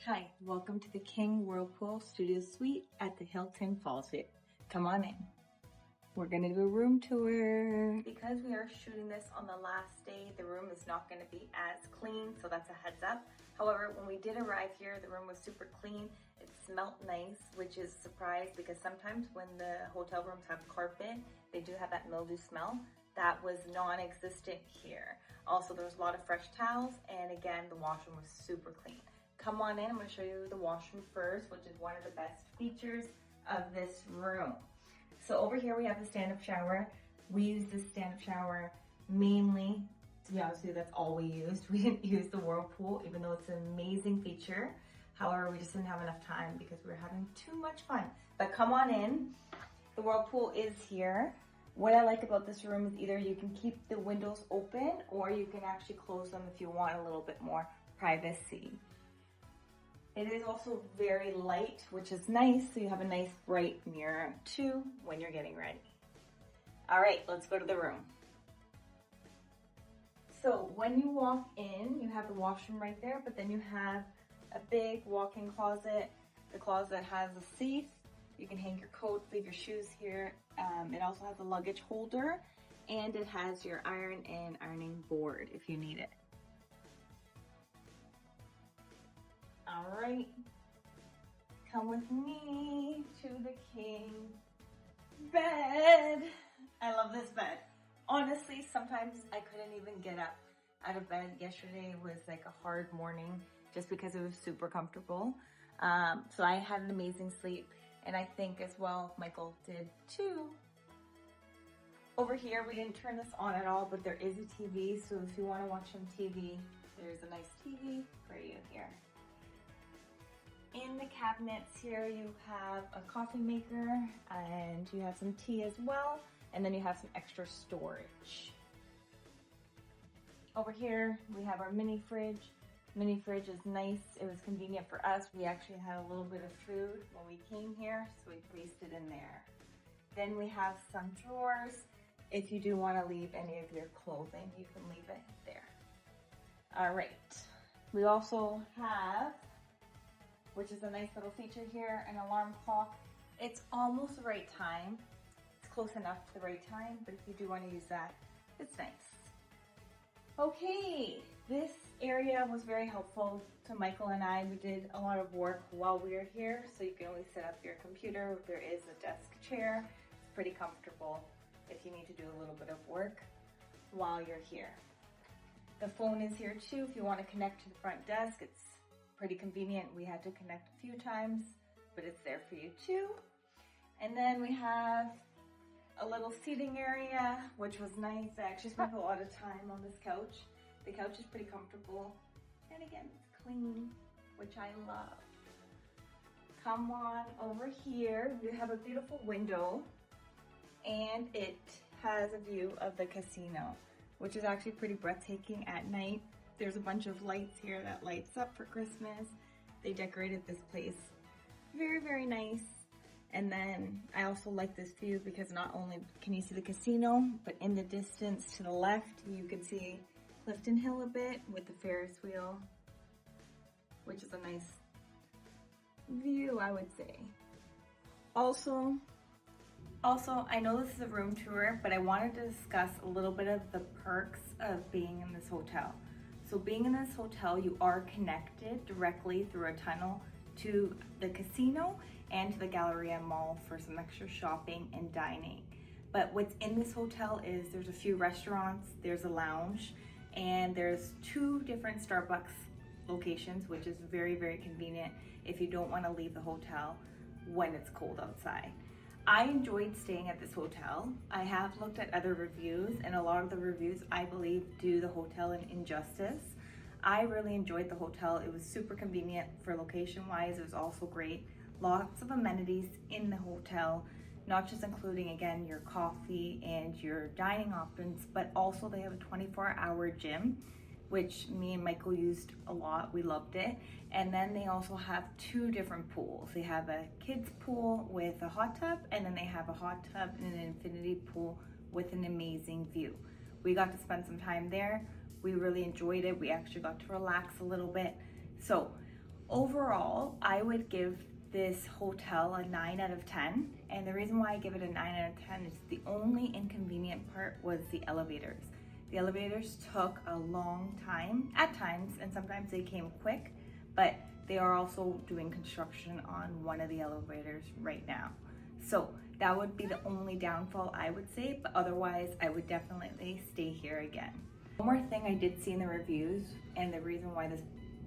Hi, welcome to the King Whirlpool Studio Suite at the Hilton Fallsview. Come on in. We're gonna do a room tour. Because we are shooting this on the last day, the room is not gonna be as clean, so that's a heads up. However, when we did arrive here, the room was super clean. It smelled nice, which is a surprise because sometimes when the hotel rooms have carpet, they do have that mildew smell. That was non-existent here. Also, there was a lot of fresh towels, and again, the washroom was super clean. Come on in, I'm gonna show you the washroom first, which is one of the best features of this room. So over here we have the stand-up shower. We use this stand-up shower mainly, to be honest with you, that's all we used. We didn't use the Whirlpool, even though it's an amazing feature. However, we just didn't have enough time because we were having too much fun. But come on in, the Whirlpool is here. What I like about this room is either you can keep the windows open or you can actually close them if you want a little bit more privacy. It is also very light, which is nice, so you have a nice bright mirror too when you're getting ready. All right, let's go to the room. So when you walk in, you have the washroom right there, but then you have a big walk-in closet. The closet has a safe. You can hang your coat, leave your shoes here. It also has a luggage holder, and it has your iron and ironing board if you need it. All right, come with me to the king bed. I love this bed. Honestly, sometimes I couldn't even get up out of bed. Yesterday was like a hard morning just because it was super comfortable. So I had an amazing sleep, and I think as well Michael did too. Over here, we didn't turn this on at all, but there is a TV. So if you want to watch some TV, there's a nice TV for you here. In the cabinets here, you have a coffee maker and you have some tea as well. And then you have some extra storage. Over here, we have our mini fridge. Mini fridge is nice. It was convenient for us. We actually had a little bit of food when we came here, so we placed it in there. Then we have some drawers. If you do want to leave any of your clothing, you can leave it there. All right. We also have, which is a nice little feature here, an alarm clock. It's almost the right time. It's close enough to the right time, but if you do want to use that, it's nice. Okay, this area was very helpful to Michael and I. We did a lot of work while we were here, so you can always set up your computer. There is a desk chair. It's pretty comfortable if you need to do a little bit of work while you're here. The phone is here too if you want to connect to the front desk. It's pretty convenient. We had to connect a few times, but it's there for you too. And then we have a little seating area, which was nice. I actually spent a lot of time on this couch. The couch is pretty comfortable. And again, it's clean, which I love. Come on over here. You have a beautiful window and it has a view of the casino, which is actually pretty breathtaking at night. There's a bunch of lights here that lights up for Christmas. They decorated this place very, very nice. And then I also like this view because not only can you see the casino, but in the distance to the left, you can see Clifton Hill a bit with the Ferris wheel, which is a nice view, I would say. Also, I know this is a room tour, but I wanted to discuss a little bit of the perks of being in this hotel. So being in this hotel, you are connected directly through a tunnel to the casino and to the Galleria Mall for some extra shopping and dining. But what's in this hotel is there's a few restaurants, there's a lounge, and there's 2 different Starbucks locations, which is very, very convenient if you don't want to leave the hotel when it's cold outside. I enjoyed staying at this hotel. I have looked at other reviews, and a lot of the reviews I believe do the hotel an injustice. I really enjoyed the hotel. It was super convenient for location wise. It was also great. Lots of amenities in the hotel, not just including again your coffee and your dining options, but also they have a 24-hour gym, which me and Michael used a lot. We loved it. And then they also have 2 different pools. They have a kids pool with a hot tub, and then they have a hot tub and an infinity pool with an amazing view. We got to spend some time there. We really enjoyed it. We actually got to relax a little bit. So Overall, I would give this hotel a 9 out of 10. And the reason why I give it a 9 out of 10 is the only inconvenient part was the elevators. The elevators took a long time at times, and sometimes they came quick, but they are also doing construction on one of the elevators right now. So that would be the only downfall I would say, but otherwise I would definitely stay here again. One more thing I did see in the reviews, and the reason why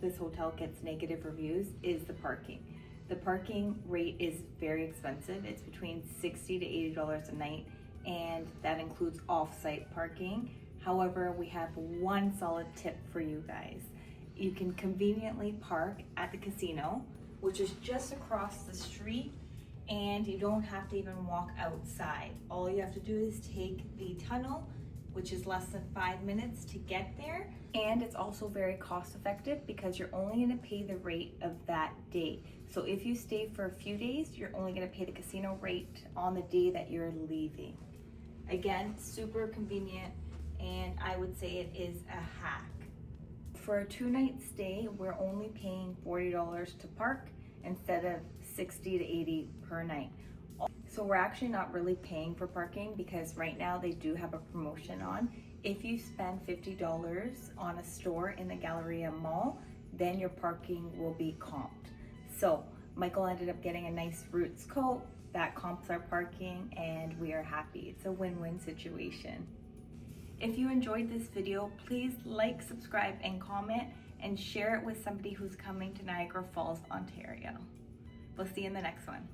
this hotel gets negative reviews, is the parking. The parking rate is very expensive. It's between $60 to $80 a night, and that includes off-site parking. However, we have one solid tip for you guys. You can conveniently park at the casino, which is just across the street, and you don't have to even walk outside. All you have to do is take the tunnel, which is less than 5 minutes to get there. And it's also very cost effective because you're only gonna pay the rate of that day. So if you stay for a few days, you're only gonna pay the casino rate on the day that you're leaving. Again, super convenient, and I would say it is a hack. For a 2-night stay, we're only paying $40 to park instead of $60 to $80 per night. So we're actually not really paying for parking because right now they do have a promotion on. If you spend $50 on a store in the Galleria Mall, then your parking will be comped. So Michael ended up getting a nice Roots coat that comps our parking, and we are happy. It's a win-win situation. If you enjoyed this video, please like, subscribe, and comment, and share it with somebody who's coming to Niagara Falls, Ontario. We'll see you in the next one.